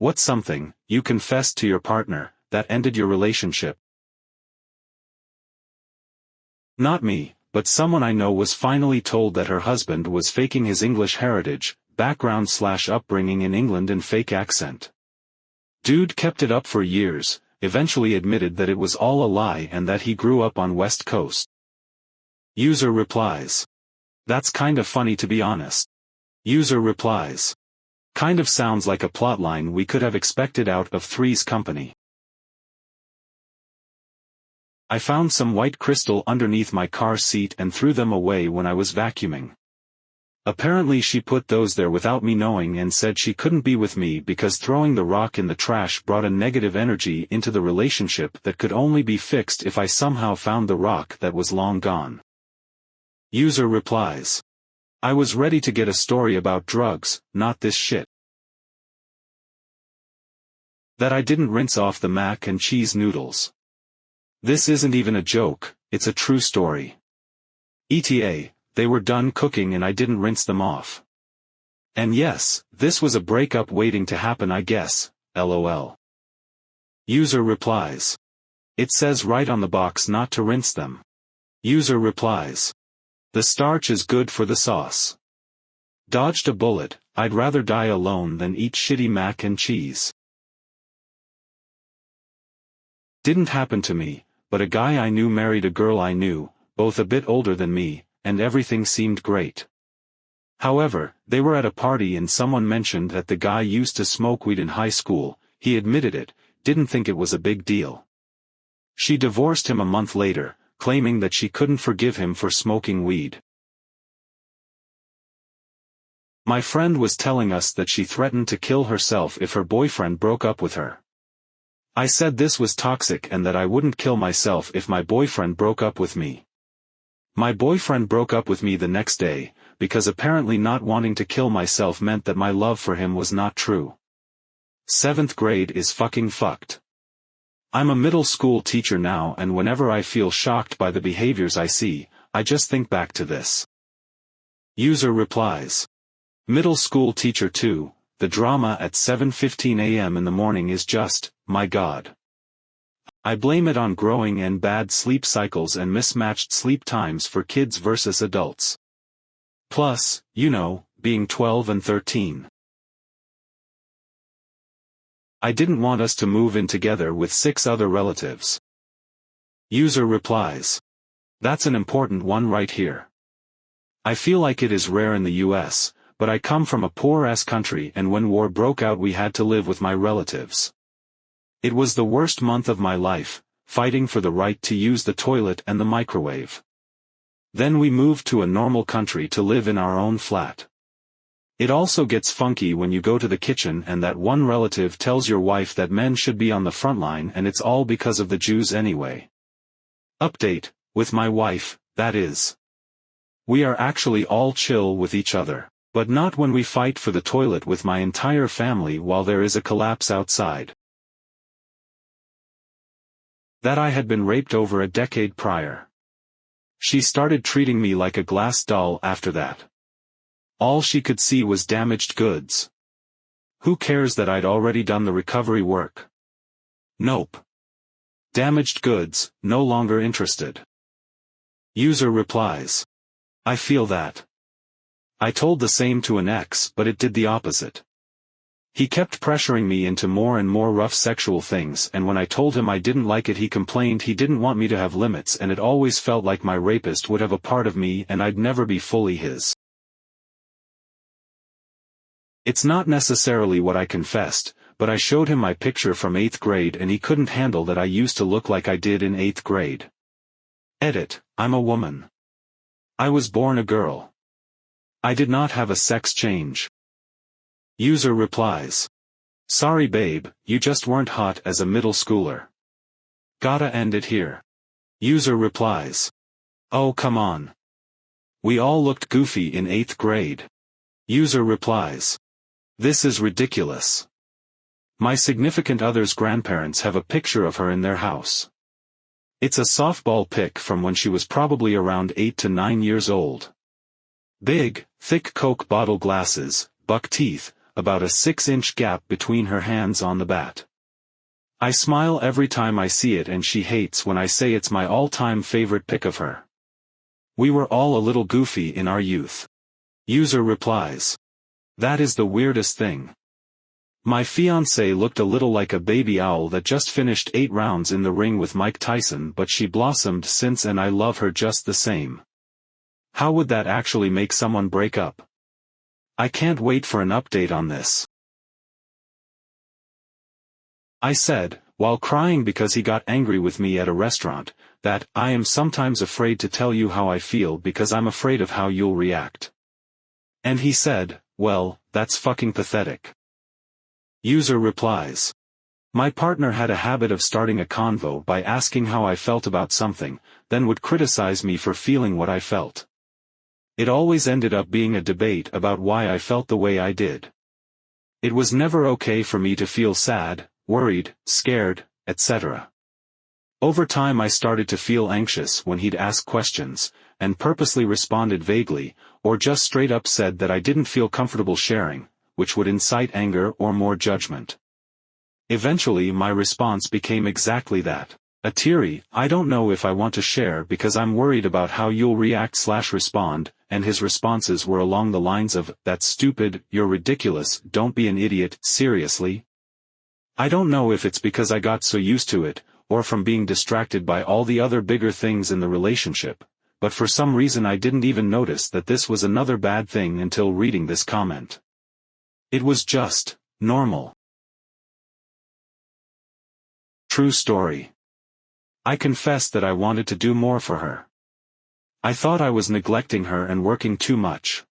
What's something you confessed to your partner that ended your relationship? Not me, but someone I know was finally told that her husband was faking his English heritage, background/upbringing in England and fake accent. Dude kept it up for years, eventually admitted that it was all a lie and that he grew up on West Coast. User replies. That's kind of funny to be honest. User replies. Kind of sounds like a plotline we could have expected out of Three's Company. I found some white crystal underneath my car seat and threw them away when I was vacuuming. Apparently she put those there without me knowing and said she couldn't be with me because throwing the rock in the trash brought a negative energy into the relationship that could only be fixed if I somehow found the rock that was long gone. User replies. I was ready to get a story about drugs, not this shit. That I didn't rinse off the mac and cheese noodles. This isn't even a joke, it's a true story. ETA, they were done cooking and I didn't rinse them off. And yes, this was a breakup waiting to happen I guess, lol. User replies. It says right on the box not to rinse them. User replies. The starch is good for the sauce. Dodged a bullet, I'd rather die alone than eat shitty mac and cheese. Didn't happen to me, but a guy I knew married a girl I knew, both a bit older than me, and everything seemed great. However, they were at a party and someone mentioned that the guy used to smoke weed in high school. He admitted it, didn't think it was a big deal. She divorced him a month later, claiming that she couldn't forgive him for smoking weed. My friend was telling us that she threatened to kill herself if her boyfriend broke up with her. I said this was toxic and that I wouldn't kill myself if my boyfriend broke up with me. My boyfriend broke up with me the next day, because apparently not wanting to kill myself meant that my love for him was not true. 7th grade is fucking fucked. I'm a middle school teacher now and whenever I feel shocked by the behaviors I see, I just think back to this. User replies. Middle school teacher too, the drama at 7:15 a.m. in the morning is just, my God. I blame it on growing and bad sleep cycles and mismatched sleep times for kids versus adults. Plus, you know, being 12 and 13. I didn't want us to move in together with 6 other relatives. User replies. That's an important one right here. I feel like it is rare in the US, but I come from a poor-ass country and when war broke out we had to live with my relatives. It was the worst month of my life, fighting for the right to use the toilet and the microwave. Then we moved to a normal country to live in our own flat. It also gets funky when you go to the kitchen and that one relative tells your wife that men should be on the front line and it's all because of the Jews anyway. Update, with my wife, that is. We are actually all chill with each other, but not when we fight for the toilet with my entire family while there is a collapse outside. That I had been raped over a decade prior. She started treating me like a glass doll after that. All she could see was damaged goods. Who cares that I'd already done the recovery work? Nope. Damaged goods, no longer interested. User replies. I feel that. I told the same to an ex but it did the opposite. He kept pressuring me into more and more rough sexual things and when I told him I didn't like it he complained he didn't want me to have limits and it always felt like my rapist would have a part of me and I'd never be fully his. It's not necessarily what I confessed, but I showed him my picture from 8th grade and he couldn't handle that I used to look like I did in 8th grade. Edit, I'm a woman. I was born a girl. I did not have a sex change. User replies. Sorry babe, you just weren't hot as a middle schooler. Gotta end it here. User replies. Oh come on. We all looked goofy in 8th grade. User replies. This is ridiculous. My significant other's grandparents have a picture of her in their house. It's a softball pic from when she was probably around 8 to 9 years old. Big, thick Coke bottle glasses, buck teeth, about a 6-inch gap between her hands on the bat. I smile every time I see it, and she hates when I say it's my all-time favorite pic of her. We were all a little goofy in our youth. User replies. That is the weirdest thing. My fiancée looked a little like a baby owl that just finished 8 rounds in the ring with Mike Tyson, but she blossomed since and I love her just the same. How would that actually make someone break up? I can't wait for an update on this. I said, while crying because he got angry with me at a restaurant, that I am sometimes afraid to tell you how I feel because I'm afraid of how you'll react. And he said, well, that's fucking pathetic. User replies. My partner had a habit of starting a convo by asking how I felt about something, then would criticize me for feeling what I felt. It always ended up being a debate about why I felt the way I did. It was never okay for me to feel sad, worried, scared, etc. Over time I started to feel anxious when he'd ask questions, and purposely responded vaguely, or just straight up said that I didn't feel comfortable sharing, which would incite anger or more judgment. Eventually my response became exactly that. A teary, I don't know if I want to share because I'm worried about how you'll react/respond, and his responses were along the lines of, that's stupid, you're ridiculous, don't be an idiot, seriously? I don't know if it's because I got so used to it, or from being distracted by all the other bigger things in the relationship, but for some reason I didn't even notice that this was another bad thing until reading this comment. It was just normal. True story. I confessed that I wanted to do more for her. I thought I was neglecting her and working too much.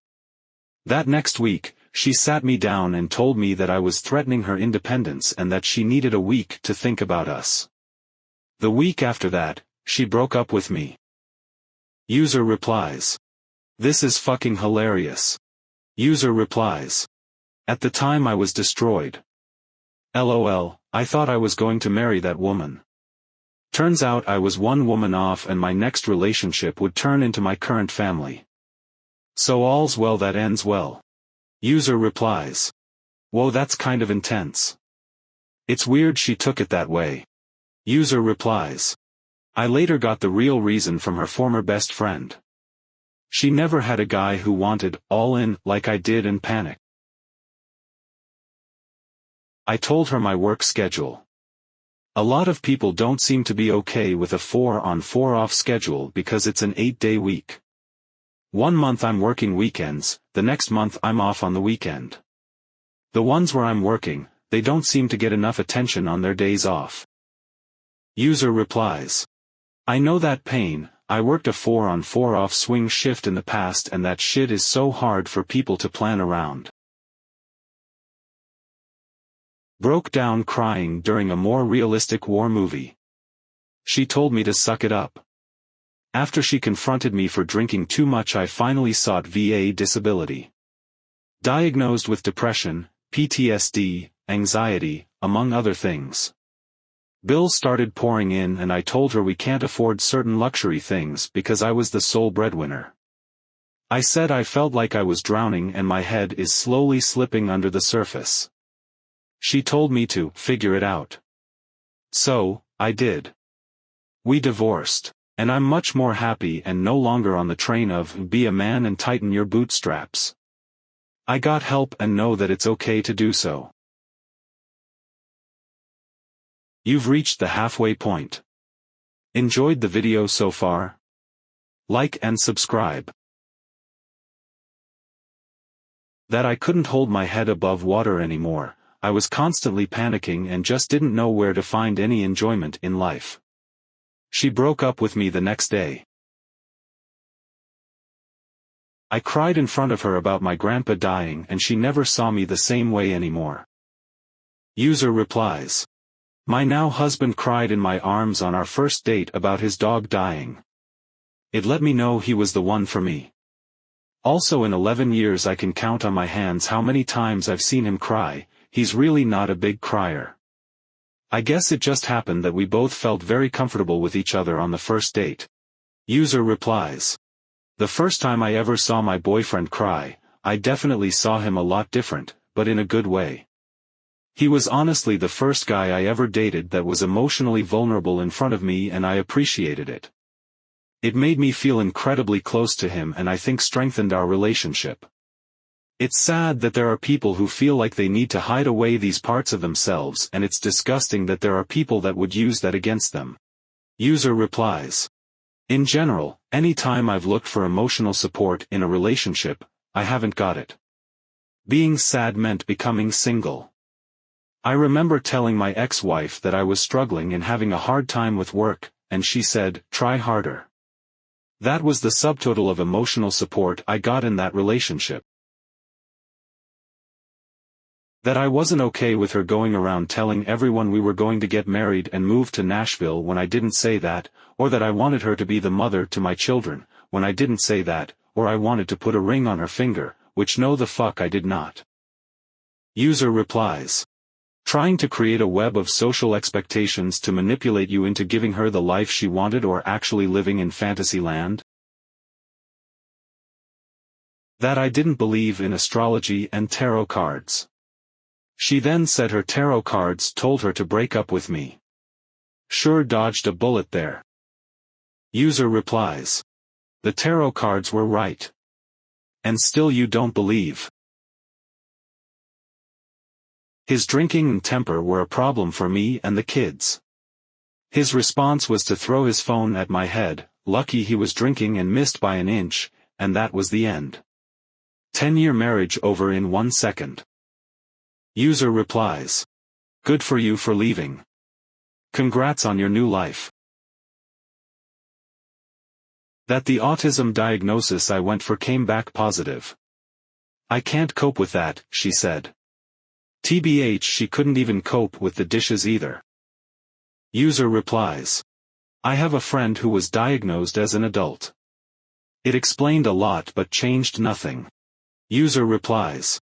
That next week, she sat me down and told me that I was threatening her independence and that she needed a week to think about us. The week after that, she broke up with me. User replies. This is fucking hilarious. User replies. At the time I was destroyed. LOL, I thought I was going to marry that woman. Turns out I was one woman off and my next relationship would turn into my current family. So all's well that ends well. User replies. Whoa, that's kind of intense. It's weird she took it that way. User replies. I later got the real reason from her former best friend. She never had a guy who wanted all in like I did and panicked. I told her my work schedule. A lot of people don't seem to be okay with a 4-on 4-off schedule because it's an 8-day week. 1 month I'm working weekends, the next month I'm off on the weekend. The ones where I'm working, they don't seem to get enough attention on their days off. User replies. I know that pain, I worked a 4-on 4-off swing shift in the past and that shit is so hard for people to plan around. Broke down crying during a more realistic war movie. She told me to suck it up. After she confronted me for drinking too much, I finally sought VA disability. Diagnosed with depression, PTSD, anxiety, among other things. Bills started pouring in and I told her we can't afford certain luxury things because I was the sole breadwinner. I said I felt like I was drowning and my head is slowly slipping under the surface. She told me to figure it out. So, I did. We divorced, and I'm much more happy and no longer on the train of be a man and tighten your bootstraps. I got help and know that it's okay to do so. You've reached the halfway point. Enjoyed the video so far? Like and subscribe. That I couldn't hold my head above water anymore. I was constantly panicking and just didn't know where to find any enjoyment in life. She broke up with me the next day. I cried in front of her about my grandpa dying and she never saw me the same way anymore. User replies. My now husband cried in my arms on our first date about his dog dying. It let me know he was the one for me. Also in 11 years I can count on my hands how many times I've seen him cry. He's really not a big crier. I guess it just happened that we both felt very comfortable with each other on the first date. User replies. The first time I ever saw my boyfriend cry, I definitely saw him a lot different, but in a good way. He was honestly the first guy I ever dated that was emotionally vulnerable in front of me, and I appreciated it. It made me feel incredibly close to him, and I think strengthened our relationship. It's sad that there are people who feel like they need to hide away these parts of themselves, and it's disgusting that there are people that would use that against them. User replies. In general, any time I've looked for emotional support in a relationship, I haven't got it. Being sad meant becoming single. I remember telling my ex-wife that I was struggling and having a hard time with work, and she said, "Try harder." That was the subtotal of emotional support I got in that relationship. That I wasn't okay with her going around telling everyone we were going to get married and move to Nashville when I didn't say that, or that I wanted her to be the mother to my children, when I didn't say that, or I wanted to put a ring on her finger, which no the fuck I did not. User replies. Trying to create a web of social expectations to manipulate you into giving her the life she wanted, or actually living in fantasy land? That I didn't believe in astrology and tarot cards. She then said her tarot cards told her to break up with me. Sure dodged a bullet there. User replies. The tarot cards were right. And still you don't believe. His drinking and temper were a problem for me and the kids. His response was to throw his phone at my head. Lucky he was drinking and missed by an inch, and that was the end. 10-year marriage over in 1 second. User replies. Good for you for leaving. Congrats on your new life. That the autism diagnosis I went for came back positive. I can't cope with that, she said. TBH, she couldn't even cope with the dishes either. User replies. I have a friend who was diagnosed as an adult. It explained a lot but changed nothing. User replies.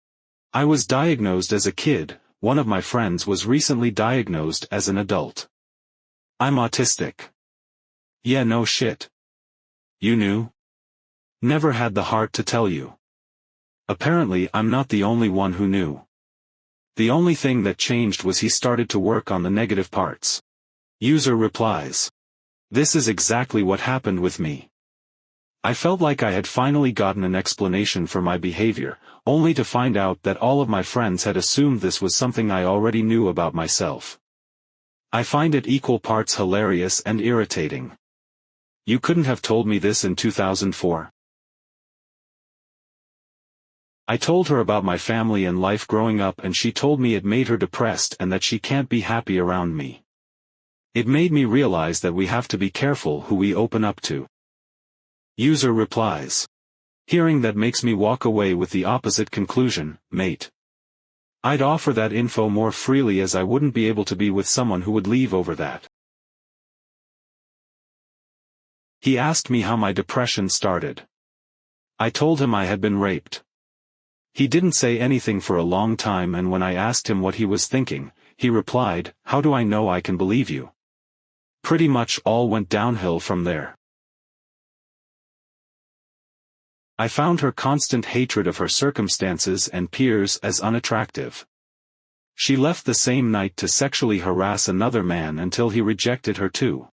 I was diagnosed as a kid, one of my friends was recently diagnosed as an adult. I'm autistic. Yeah, no shit. You knew? Never had the heart to tell you. Apparently I'm not the only one who knew. The only thing that changed was he started to work on the negative parts. User replies. This is exactly what happened with me. I felt like I had finally gotten an explanation for my behavior, only to find out that all of my friends had assumed this was something I already knew about myself. I find it equal parts hilarious and irritating. You couldn't have told me this in 2004. I told her about my family and life growing up, and she told me it made her depressed and that she can't be happy around me. It made me realize that we have to be careful who we open up to. User replies. Hearing that makes me walk away with the opposite conclusion, mate. I'd offer that info more freely, as I wouldn't be able to be with someone who would leave over that. He asked me how my depression started. I told him I had been raped. He didn't say anything for a long time, and when I asked him what he was thinking, he replied, "How do I know I can believe you?" Pretty much all went downhill from there. I found her constant hatred of her circumstances and peers as unattractive. She left the same night to sexually harass another man until he rejected her too.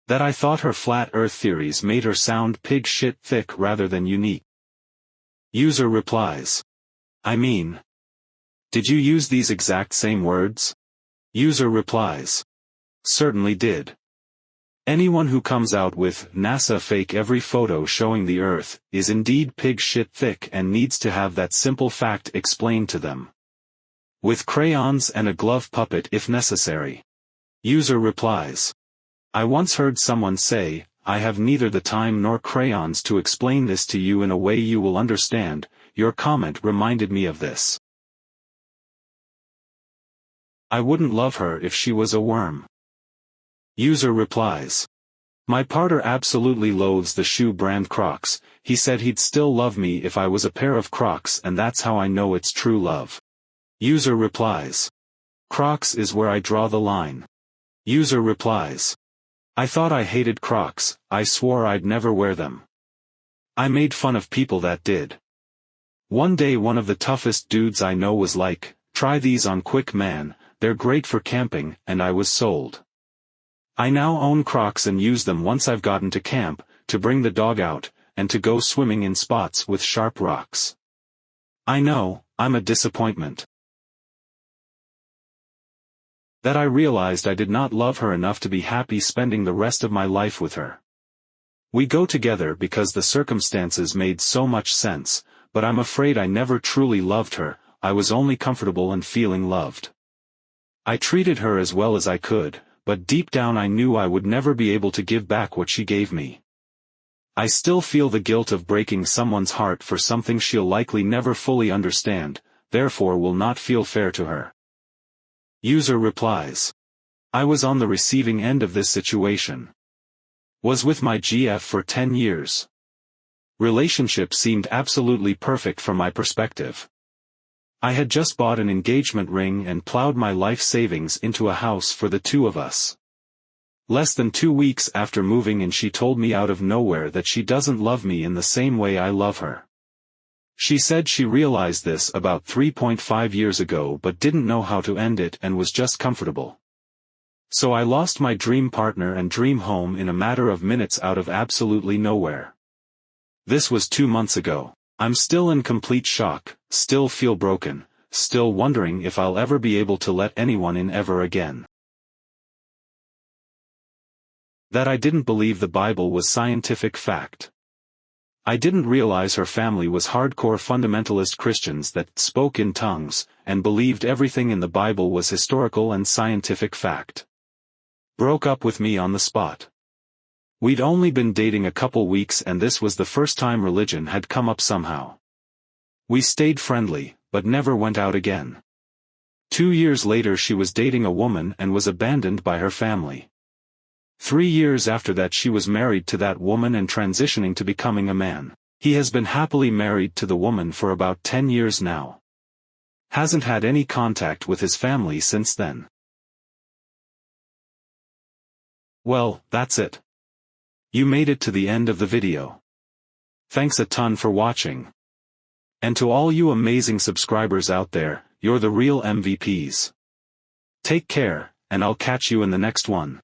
That I thought her flat earth theories made her sound pig shit thick rather than unique. User replies. I mean, did you use these exact same words? User replies. Certainly did. Anyone who comes out with NASA fake every photo showing the Earth is indeed pig shit thick and needs to have that simple fact explained to them. With crayons and a glove puppet if necessary. User replies. I once heard someone say, I have neither the time nor crayons to explain this to you in a way you will understand. Your comment reminded me of this. I wouldn't love her if she was a worm. User replies. My partner absolutely loathes the shoe brand Crocs. He said he'd still love me if I was a pair of Crocs, and that's how I know it's true love. User replies. Crocs is where I draw the line. User replies. I thought I hated Crocs, I swore I'd never wear them. I made fun of people that did. One day one of the toughest dudes I know was like, "Try these on quick, man, they're great for camping," and I was sold. I now own Crocs and use them once I've gotten to camp, to bring the dog out, and to go swimming in spots with sharp rocks. I know, I'm a disappointment. That I realized I did not love her enough to be happy spending the rest of my life with her. We go together because the circumstances made so much sense, but I'm afraid I never truly loved her. I was only comfortable and feeling loved. I treated her as well as I could, but deep down I knew I would never be able to give back what she gave me. I still feel the guilt of breaking someone's heart for something she'll likely never fully understand, therefore will not feel fair to her. User replies. I was on the receiving end of this situation. Was with my GF for 10 years. Relationship seemed absolutely perfect from my perspective. I had just bought an engagement ring and plowed my life savings into a house for the two of us. Less than 2 weeks after moving in, she told me out of nowhere that she doesn't love me in the same way I love her. She said she realized this about 3.5 years ago but didn't know how to end it and was just comfortable. So I lost my dream partner and dream home in a matter of minutes out of absolutely nowhere. This was 2 months ago. I'm still in complete shock, still feel broken, still wondering if I'll ever be able to let anyone in ever again. That I didn't believe the Bible was scientific fact. I didn't realize her family was hardcore fundamentalist Christians that spoke in tongues, and believed everything in the Bible was historical and scientific fact. Broke up with me on the spot. We'd only been dating a couple weeks and this was the first time religion had come up somehow. We stayed friendly, but never went out again. 2 years later she was dating a woman and was abandoned by her family. 3 years after that she was married to that woman and transitioning to becoming a man. He has been happily married to the woman for about 10 years now. Hasn't had any contact with his family since then. Well, that's it. You made it to the end of the video. Thanks a ton for watching. And to all you amazing subscribers out there, you're the real MVPs. Take care, and I'll catch you in the next one.